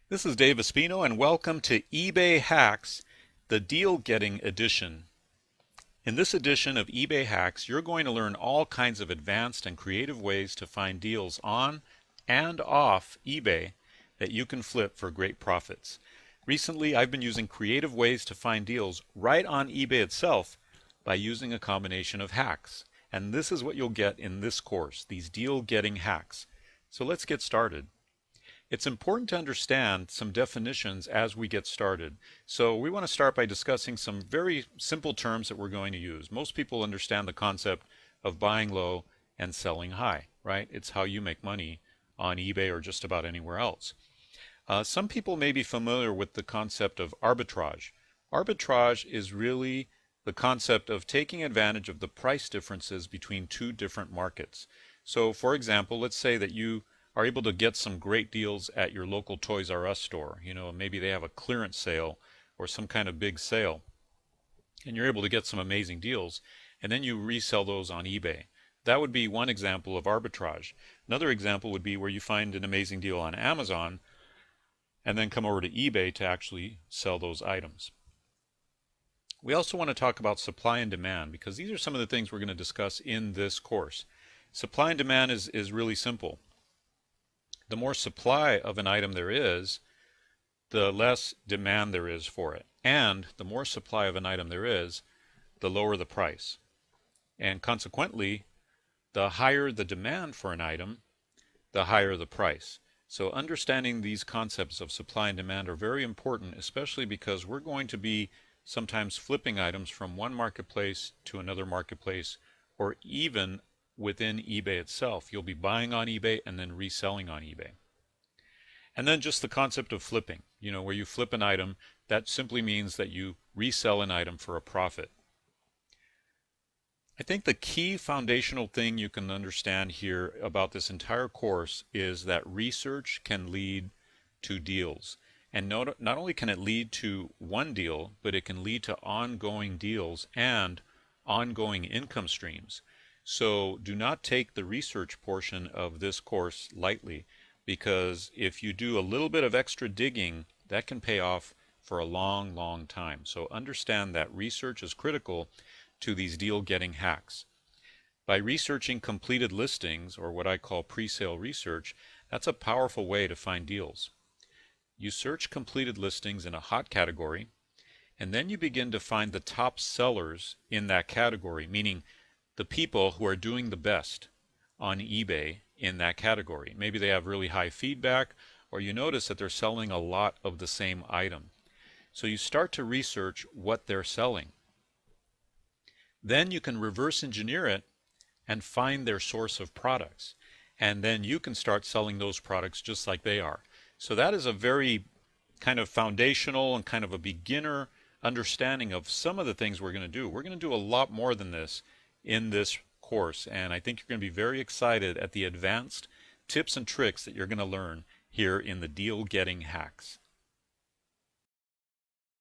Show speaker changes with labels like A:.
A: This is Dave Espino, and welcome to eBay Hacks, the Deal Getting Edition. In this edition of eBay Hacks, you're going to learn all kinds of advanced and creative ways to find deals on and off eBay that you can flip for great profits. Recently, I've been using creative ways to find deals right on eBay itself by using a combination of hacks. And this is what you'll get in this course, these deal getting hacks. So let's get started. It's important to understand some definitions as we get started. So we want to start by discussing some very simple terms that we're going to use. Most people understand the concept of buying low and selling high, right? It's how you make money on eBay or just about anywhere else. Some people may be familiar with the concept of arbitrage. Arbitrage is really the concept of taking advantage of the price differences between two different markets. So for example, let's say that you are able to get some great deals at your local Toys R Us store. Maybe they have a clearance sale or some kind of big sale, and you're able to get some amazing deals, and then you resell those on eBay. That would be one example of arbitrage. Another example would be where you find an amazing deal on Amazon and then come over to eBay to actually sell those items. We also want to talk about supply and demand, because these are some of the things we're going to discuss in this course. Supply and demand is really simple. The more supply of an item there is, the less demand there is for it. And the more supply of an item there is, the lower the price. And consequently, the higher the demand for an item, the higher the price. So understanding these concepts of supply and demand are very important, especially because we're going to be sometimes flipping items from one marketplace to another marketplace, or even within eBay itself. You'll be buying on eBay and then reselling on eBay. And then just the concept of flipping, where you flip an item, that simply means that you resell an item for a profit. I think the key foundational thing you can understand here about this entire course is that research can lead to deals. And not only can it lead to one deal, but it can lead to ongoing deals and ongoing income streams. So do not take the research portion of this course lightly, because if you do a little bit of extra digging, that can pay off for a long, long time. So understand that research is critical to these deal-getting hacks. By researching completed listings, or what I call pre-sale research, that's a powerful way to find deals. You search completed listings in a hot category, and then you begin to find the top sellers in that category, meaning the people who are doing the best on eBay in that category. Maybe they have really high feedback, or you notice that they're selling a lot of the same item. So you start to research what they're selling. Then you can reverse engineer it and find their source of products. And then you can start selling those products just like they are. So that is a very kind of foundational and kind of a beginner understanding of some of the things we're going to do. We're going to do a lot more than this in this course, and I think you're going to be very excited at the advanced tips and tricks that you're going to learn here in the Deal Getting Hacks.